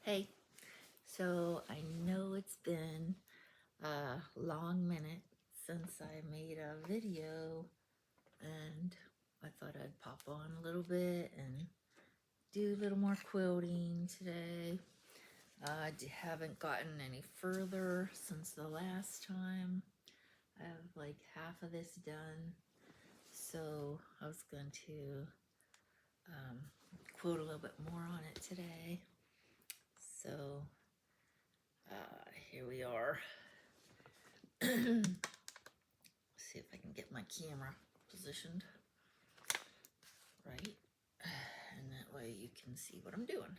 Hey, so I know it's been a long minute since I made a video, and I thought I'd pop on a little bit and do a little more quilting today. I haven't gotten any further since the last time. I have like half of this done, so I was going to quilt a little bit more on it today. So here we are. See if I can get my camera positioned right, and that way you can see what I'm doing.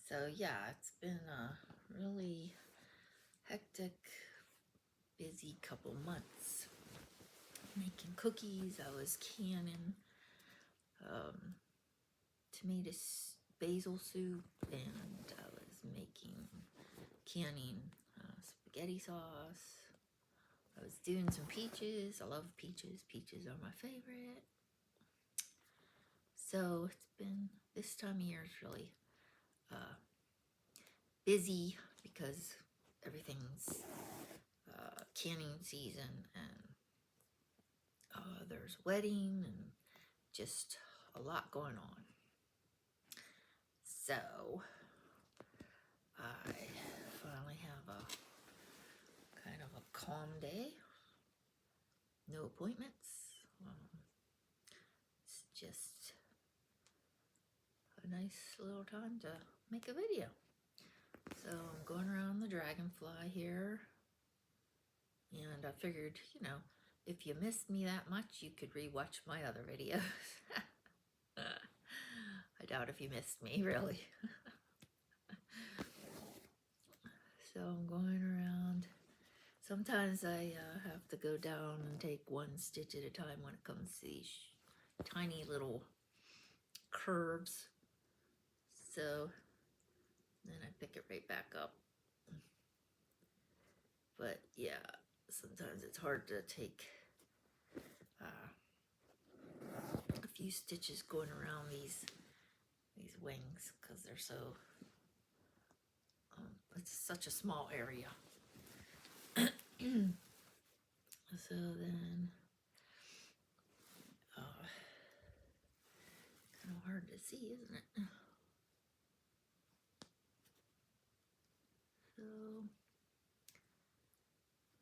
So yeah, it's been a really hectic, busy couple months. Making cookies, I was canning tomato basil soup, and I was canning spaghetti sauce. I was doing some peaches. I love peaches. Peaches are my favorite. So it's been, this time of year is really busy because everything's canning season, and there's wedding and just a lot going on. So I finally have a kind of a calm day. No appointments. It's just a nice little time to make a video. So I'm going around the Dragonfly here, and I figured, if you missed me that much, you could rewatch my other videos. I doubt if you missed me, really. So I'm going around. Sometimes I have to go down and take one stitch at a time when it comes to these tiny little curves. So then I pick it right back up. But yeah, sometimes it's hard to take a few stitches going around these wings because they're so it's such a small area. So then kind of hard to see, isn't it? So,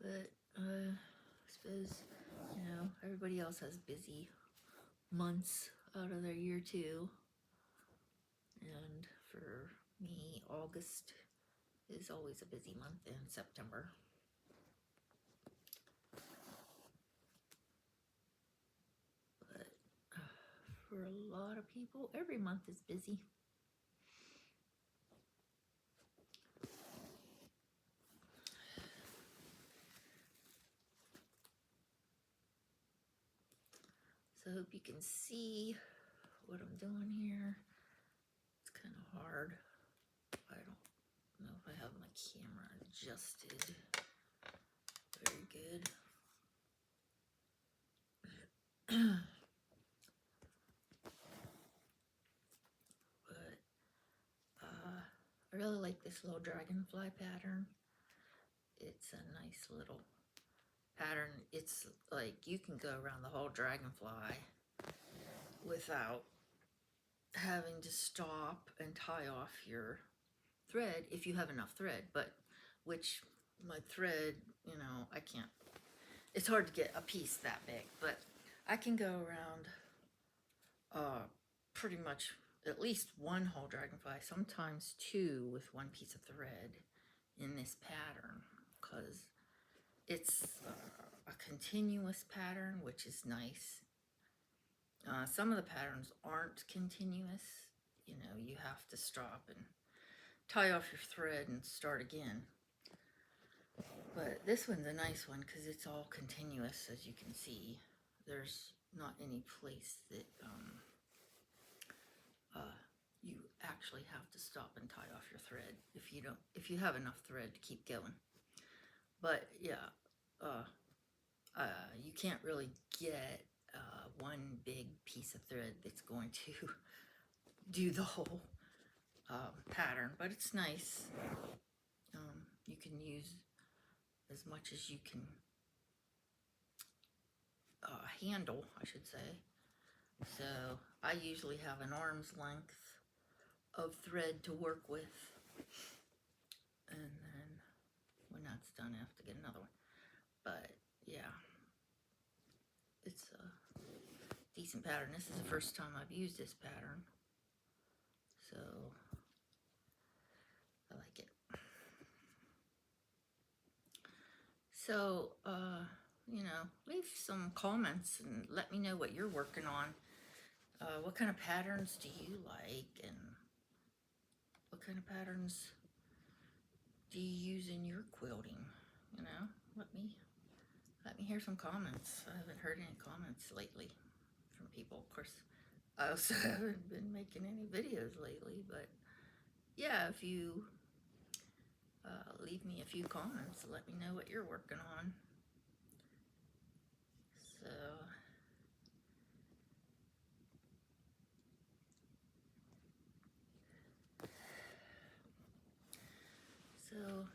but I suppose, everybody else has busy months out of their year too. And for me, August is always a busy month, and September. But for a lot of people, every month is busy. So I hope you can see what I'm doing here. It's kind of hard. I don't know if I have my camera adjusted very good. But I really like this little dragonfly pattern. It's a nice little pattern. It's like you can go around the whole dragonfly without having to stop and tie off your thread if you have enough thread, but which my thread, I can't, it's hard to get a piece that big, but I can go around pretty much at least one whole dragonfly, sometimes two with one piece of thread in this pattern, because it's a continuous pattern, which is nice. Some of the patterns aren't continuous. You have to stop and tie off your thread and start again. But this one's a nice one because it's all continuous, as you can see. There's not any place that you actually have to stop and tie off your thread if you have enough thread to keep going. But yeah, you can't really get one big piece of thread that's going to do the whole pattern, but it's nice. You can use as much as you can handle, I should say. So I usually have an arm's length of thread to work with, and then when that's done I have to get another one. But yeah, it's a decent pattern. This is the first time I've used this pattern, so I like it. So you know, leave some comments and let me know what you're working on. What kind of patterns do you like, and what kind of patterns do you use in your quilting? You know, let me hear some comments. I haven't heard any comments lately from people. Of course, I also haven't been making any videos lately, but yeah, if you leave me a few comments, let me know what you're working on. So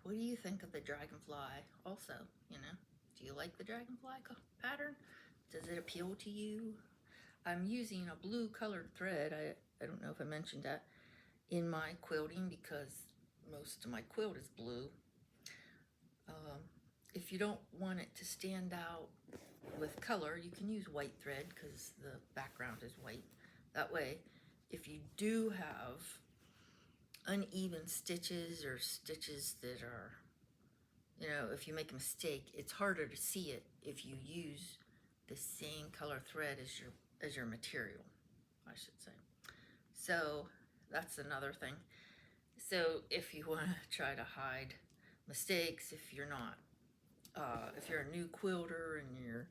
what do you think of the Dragonfly also? You know, do you like the Dragonfly pattern? Does it appeal to you? I'm using a blue colored thread. I don't know if I mentioned that in my quilting because most of my quilt is blue. If you don't want it to stand out with color, you can use white thread because the background is white. That way, if you do have uneven stitches or stitches that are, you know, if you make a mistake, it's harder to see it if you use the same color thread as your material, I should say. So that's another thing. So if you want to try to hide mistakes, if you're not, if you're a new quilter and your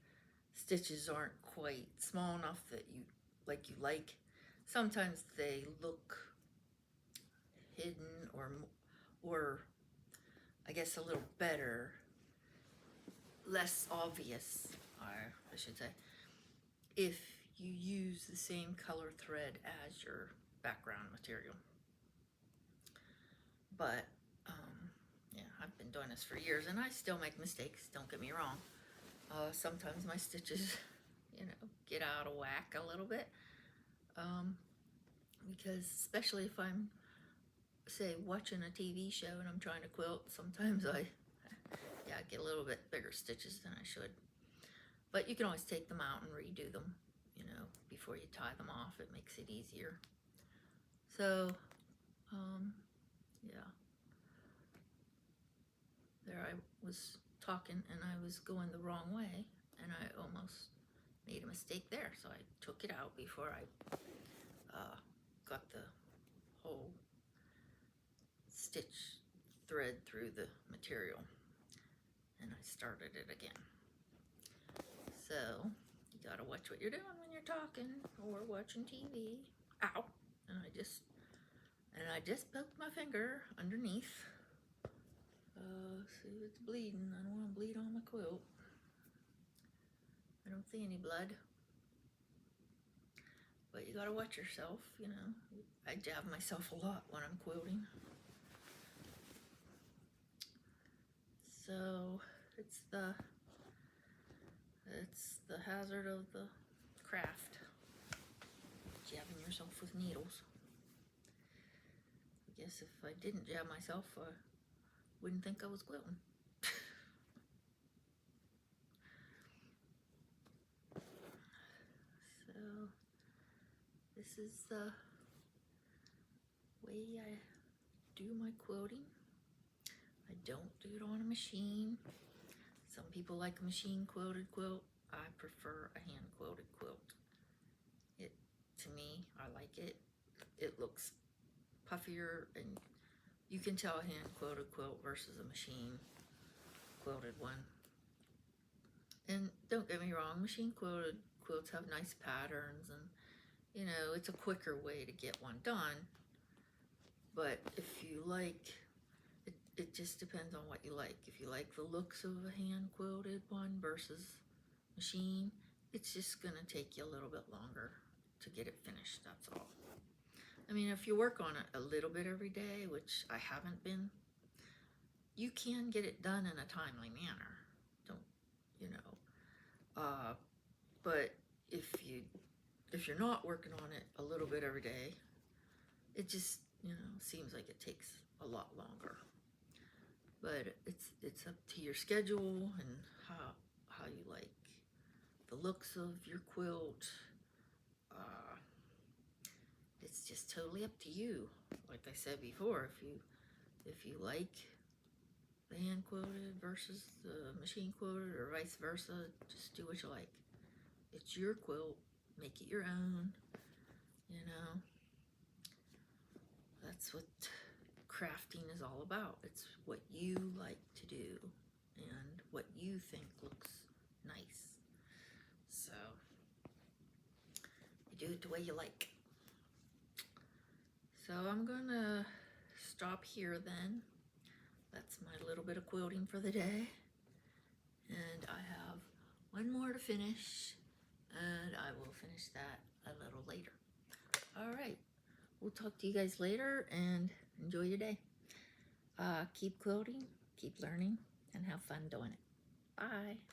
stitches aren't quite small enough that you like, sometimes they look hidden or I guess a little better, less obvious, I should say, if you use the same color thread as your background material. But yeah, I've been doing this for years and I still make mistakes, don't get me wrong. Sometimes my stitches, you know, get out of whack a little bit, because especially if I'm, say, watching a TV show and I'm trying to quilt, sometimes I get a little bit bigger stitches than I should. But you can always take them out and redo them, you know, before you tie them off. It makes it easier. So, yeah. There I was talking and I was going the wrong way and I almost made a mistake there. So I took it out before I got the whole stitch thread through the material, and I started it again. So you gotta watch what you're doing when you're talking or watching TV. Ow! And I just poked my finger underneath. See if it's bleeding. I don't want to bleed on my quilt. I don't see any blood. But you gotta watch yourself, you know. I jab myself a lot when I'm quilting. So it's the hazard of the craft, jabbing yourself with needles. I guess if I didn't jab myself, I wouldn't think I was quilting. So this is the way I do my quilting. I don't do it on a machine. Some people like a machine quilted quilt. I prefer a hand quilted quilt. To me, I like it. It looks puffier, and you can tell a hand quilted quilt versus a machine quilted one. And don't get me wrong, machine quilted quilts have nice patterns, and you know, it's a quicker way to get one done. But if you like, it just depends on what you like. If you like the looks of a hand quilted one versus machine, it's just gonna take you a little bit longer to get it finished, that's all. I mean, if you work on it a little bit every day, which I haven't been, you can get it done in a timely manner. Don't, you know, but if you're not working on it a little bit every day, it just, you know, seems like it takes a lot longer. But it's up to your schedule and how you like the looks of your quilt. It's just totally up to you. Like I said before, if you like the hand quilted versus the machine quilted or vice versa, just do what you like. It's your quilt, make it your own, you know. That's what crafting is all about. It's what you like to do and what you think looks nice. So you do it the way you like. So I'm gonna stop here then. That's my little bit of quilting for the day. And I have one more to finish, and I will finish that a little later. All right, we'll talk to you guys later, and enjoy your day. Keep quilting, keep learning, and have fun doing it. Bye.